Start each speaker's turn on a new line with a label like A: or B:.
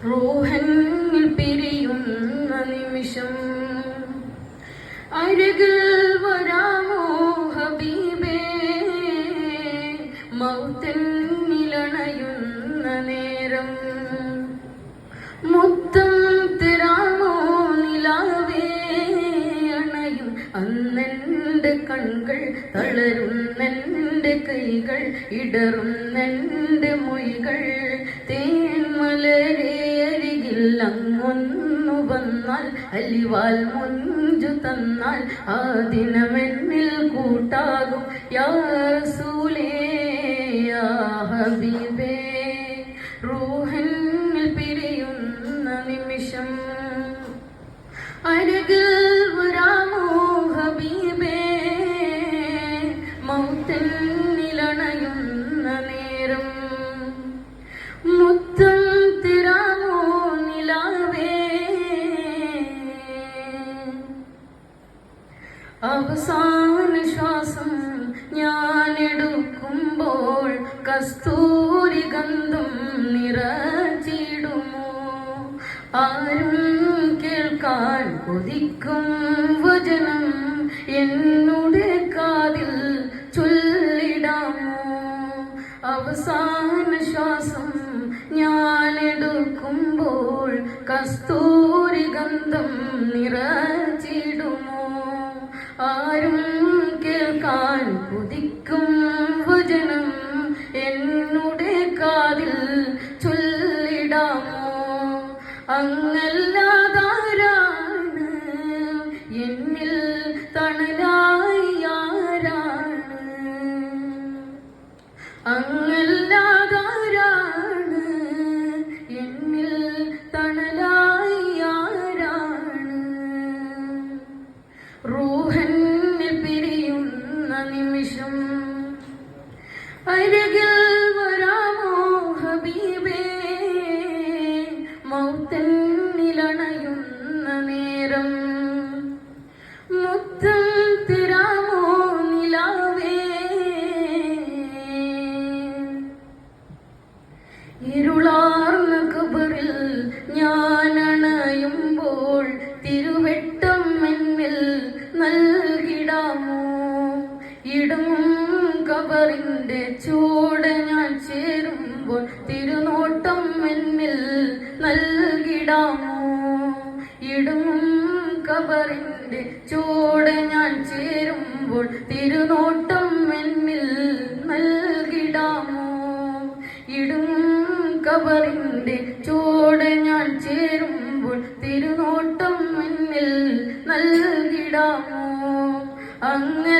A: റൂഹന്നിൽ പിരിയുന്ന നിമിഷം അരികിൽ വരാമോ ഹബീബേ, മൗത്തിനിലണയുന്ന നേരം മുത്തം തരാമോ നിലാവേ, അണയും അന്നെൻ്റെ കൺകൾ തളരുന്നെൻ്റെ കൈകൾ ഇടറുന്നെൻ്റെ മൊഴികൾ. തേന്മലരെ അരികിൽ അങ്ങൊന്നു വന്നാൽ അലിവാൽ മുഞ്ചു തന്നാൽ ആ ദിനമെന്നിൽ കൂട്ടാകും യാ റസൂലേ യാ ഹബീബേ. റൂഹന്നിൽ പിരിയുന്ന നിമിഷം അരികിൽ വരാമോ ഹബീബേ, മൗത്തിനിലണയുന്ന നേരം മുത്തം തരാമോ നിലാവേ. അവസാന ശ്വാസം ഞാനെടുക്കുമ്പോൾ കസ്തൂരി ഗന്ധം നിറച്ചിടുമോ, ആരും കേൾക്കാൻ കൊതിക്കും വചനം എന്നുടെ കാതിൽ ചൊല്ലിടാമോ. അവസാന ശ്വാസം ഞാനെടുക്കുമ്പോൾ കസ്തൂരി ഗന്ധം നിറച്ചിടുമോ, ആരും കേൾക്കാൻ കൊതിക്കും വചനം എന്നുടെ കാതിൽ ചൊല്ലിടാമോ. അങ്ങല്ലാതാരാണ് എന്നിൽ തണലായി ആരാണ്, അങ്ങല്ലാതാരാണ് എന്നിൽ തണലായി ആരാണ്. റൂഹന്നിൽ പിരിയുന്ന നിമിഷം അരികിൽ വരാമോ ഹബീബേ, മൗത്തിനിലണയുന്ന നേരം മുത്തം തരാമോ നിലാവേ. ഇരുളാർന്ന ഖബറിൽ ഞാനണയുമ്പോൾ തിരുവെട്ടം എന്നിൽ നൽകിടാമോ. ഇടമും ഖബറിന്റെ ചൂട് ഞാൻ ചേരുമ്പോൾ തിരുനോട്ടം എന്നിൽ നൽകിടാമോ. ഇടമും ഖബറിന്റെ ചൂട് ഞാൻ ചേരുമ്പോൾ തിരുനോട്ടം എന്നിൽ നൽകിടാമോ. ഇടമും ഖബറിന്റെ ചൂട് ഞാൻ ചേരുമ്പോൾ തിരുനോട്ടം എന്നിൽ നൽകിടാമോ. അങ്ങ്